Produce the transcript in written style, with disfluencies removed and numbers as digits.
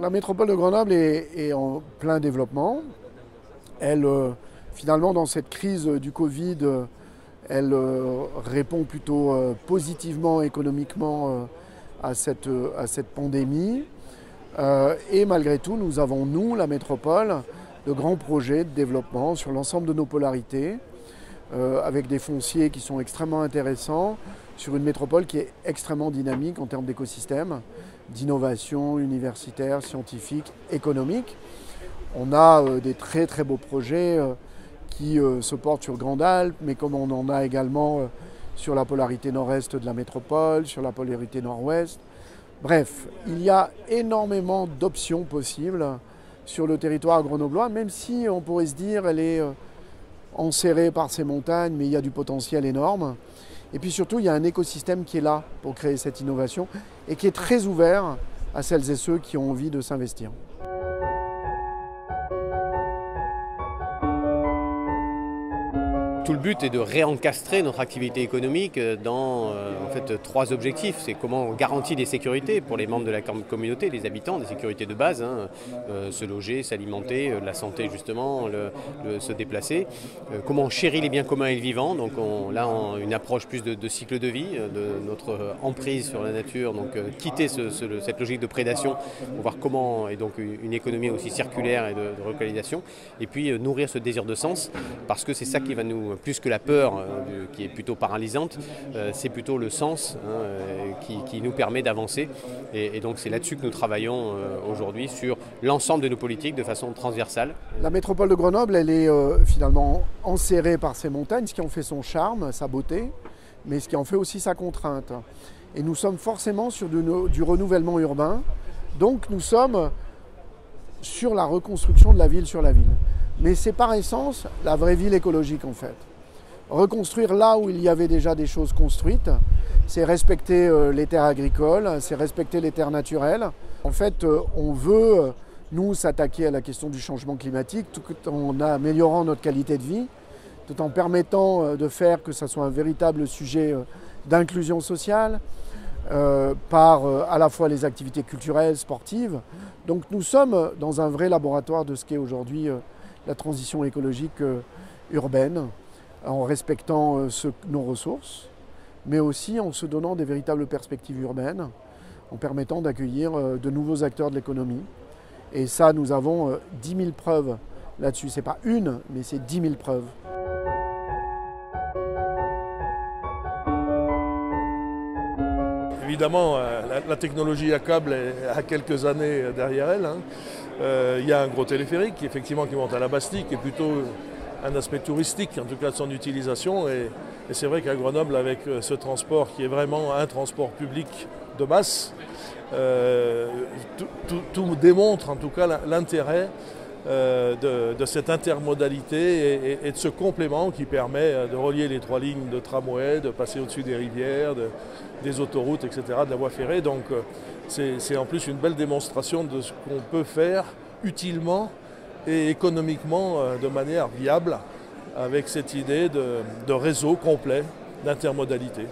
La métropole de Grenoble est en plein développement. Elle, finalement, dans cette crise du Covid, elle répond plutôt positivement économiquement à cette pandémie. Et malgré tout, nous avons, nous, la métropole, de grands projets de développement sur l'ensemble de nos polarités, avec des fonciers qui sont extrêmement intéressants, sur une métropole qui est extrêmement dynamique en termes d'écosystème, d'innovation universitaire, scientifique, économique. On a des très très beaux projets qui se portent sur Grande-Alpes, mais comme on en a également sur la polarité nord-est de la métropole, sur la polarité nord-ouest. Bref, il y a énormément d'options possibles sur le territoire grenoblois, même si on pourrait se dire elle est enserrée par ces montagnes, mais il y a du potentiel énorme. Et puis surtout, il y a un écosystème qui est là pour créer cette innovation et qui est très ouvert à celles et ceux qui ont envie de s'investir. Tout le but est de réencastrer notre activité économique dans en fait, trois objectifs. C'est comment on garantit des sécurités pour les membres de la communauté, les habitants, des sécurités de base, se loger, s'alimenter, la santé justement, se déplacer. Comment on chérit les biens communs et le vivant, donc là on a une approche plus de cycle de vie, de notre emprise sur la nature, donc quitter cette logique de prédation pour voir comment, et donc une économie aussi circulaire et de relocalisation, et puis nourrir ce désir de sens, parce que c'est ça qui va nous, plus que la peur qui est plutôt paralysante, c'est plutôt le sens qui nous permet d'avancer. Et donc c'est là-dessus que nous travaillons aujourd'hui sur l'ensemble de nos politiques de façon transversale. La métropole de Grenoble, elle est finalement enserrée par ses montagnes, ce qui en fait son charme, sa beauté, mais ce qui en fait aussi sa contrainte. Et nous sommes forcément sur du renouvellement urbain, donc nous sommes sur la reconstruction de la ville sur la ville. Mais c'est par essence la vraie ville écologique en fait. Reconstruire là où il y avait déjà des choses construites, c'est respecter les terres agricoles, c'est respecter les terres naturelles. En fait, on veut, nous, s'attaquer à la question du changement climatique tout en améliorant notre qualité de vie, tout en permettant de faire que ça soit un véritable sujet d'inclusion sociale, par à la fois les activités culturelles, sportives. Donc nous sommes dans un vrai laboratoire de ce qu'est aujourd'hui la transition écologique urbaine, en respectant nos ressources, mais aussi en se donnant des véritables perspectives urbaines, en permettant d'accueillir de nouveaux acteurs de l'économie. Et ça, nous avons 10 000 preuves là-dessus. Ce n'est pas une, mais c'est 10 000 preuves. Évidemment, la technologie à câble a quelques années derrière elle. Il y a un gros téléphérique effectivement qui monte à la Bastille, qui est plutôt un aspect touristique, en tout cas de son utilisation. Et c'est vrai qu'à Grenoble, avec ce transport qui est vraiment un transport public de masse, tout démontre en tout cas l'intérêt de cette intermodalité et de ce complément qui permet de relier les trois lignes de tramway, de passer au-dessus des rivières, des autoroutes, etc., de la voie ferrée. Donc c'est en plus une belle démonstration de ce qu'on peut faire utilement et économiquement de manière viable avec cette idée de réseau complet d'intermodalité.